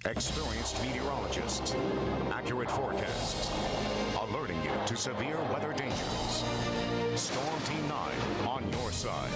Experienced meteorologists, accurate forecasts, alerting you to severe weather dangers. Storm Team 9 on your side.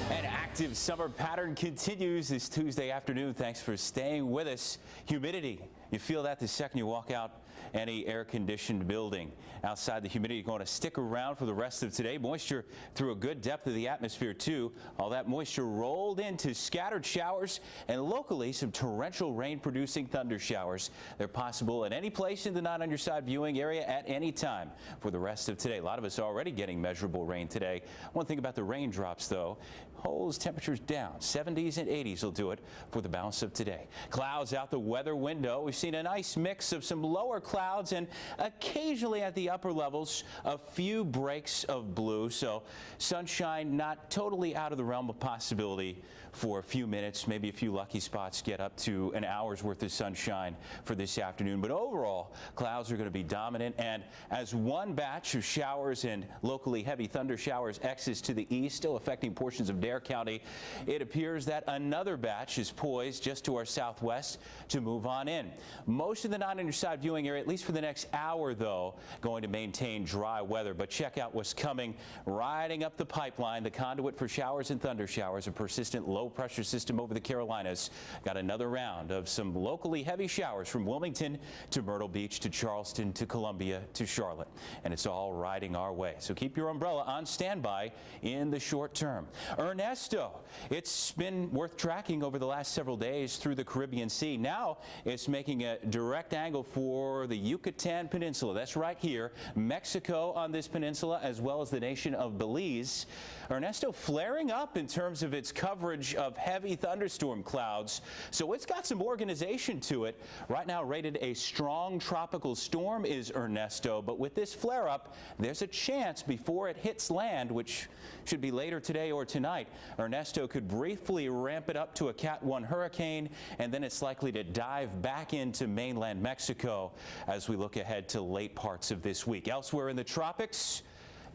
An active summer pattern continues this Tuesday afternoon. Thanks for staying with us. Humidity. You feel that the second you walk out any air-conditioned building. Outside, the humidity is going to stick around for the rest of today. Moisture through a good depth of the atmosphere, too. All that moisture rolled into scattered showers and locally some torrential rain-producing thunder showers. They're possible at any place in the Not On Your Side viewing area at any time for the rest of today. A lot of us already getting measurable rain today. One thing about the raindrops, though, holds temperatures down. 70s and 80s will do it for the balance of today. Clouds out the weather window. We've seen a nice mix of some lower clouds and occasionally at the upper levels a few breaks of blue. So sunshine not totally out of the realm of possibility for a few minutes. Maybe a few lucky spots get up to an hour's worth of sunshine for this afternoon. But overall, clouds are going to be dominant. And as one batch of showers and locally heavy thunder showers exits to the east, still affecting portions of Dare County, it appears that another batch is poised just to our southwest to move on in. Most of the Not On Your Side viewing area, at least for the next hour, though, going to maintain dry weather. But check out what's coming riding up the pipeline, the conduit for showers and thunder showers, a persistent low-pressure system over the Carolinas. Got another round of some locally heavy showers from Wilmington to Myrtle Beach to Charleston to Columbia to Charlotte. And it's all riding our way. So keep your umbrella on standby in the short term. Ernesto, it's been worth tracking over the last several days through the Caribbean Sea. Now it's making a direct angle for the Yucatan Peninsula. That's right here. Mexico on this peninsula, as well as the nation of Belize. Ernesto flaring up in terms of its coverage of heavy thunderstorm clouds. So it's got some organization to it. Right now rated a strong tropical storm is Ernesto. But with this flare up, there's a chance before it hits land, which should be later today or tonight, Ernesto could briefly ramp it up to a Cat 1 hurricane, and then it's likely to dive back into mainland Mexico as we look ahead to late parts of this week. Elsewhere in the tropics,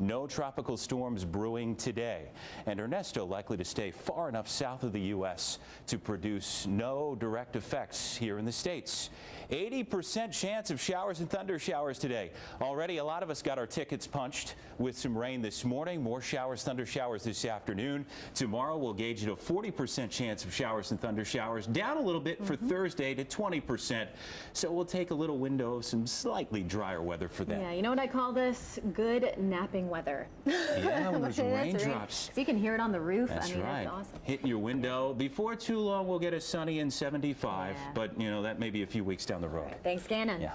no tropical storms brewing today, and Ernesto likely to stay far enough south of the U.S. to produce no direct effects here in the States. 80% chance of showers and thunder showers today. Already a lot of us got our tickets punched with some rain this morning. More showers, thunder showers this afternoon. Tomorrow we'll gauge it a 40% chance of showers and thunder showers, down a little bit for Thursday to 20%. So we'll take a little window of some slightly drier weather for them. Yeah, you know what I call this? Good napping weather. Yeah, when those raindrops. So you can hear it on the roof. That's right. That's awesome. Hitting your window. Before too long, we'll get a sunny and 75, but you know, that may be a few weeks down the road. Thanks, Gannon. Yeah.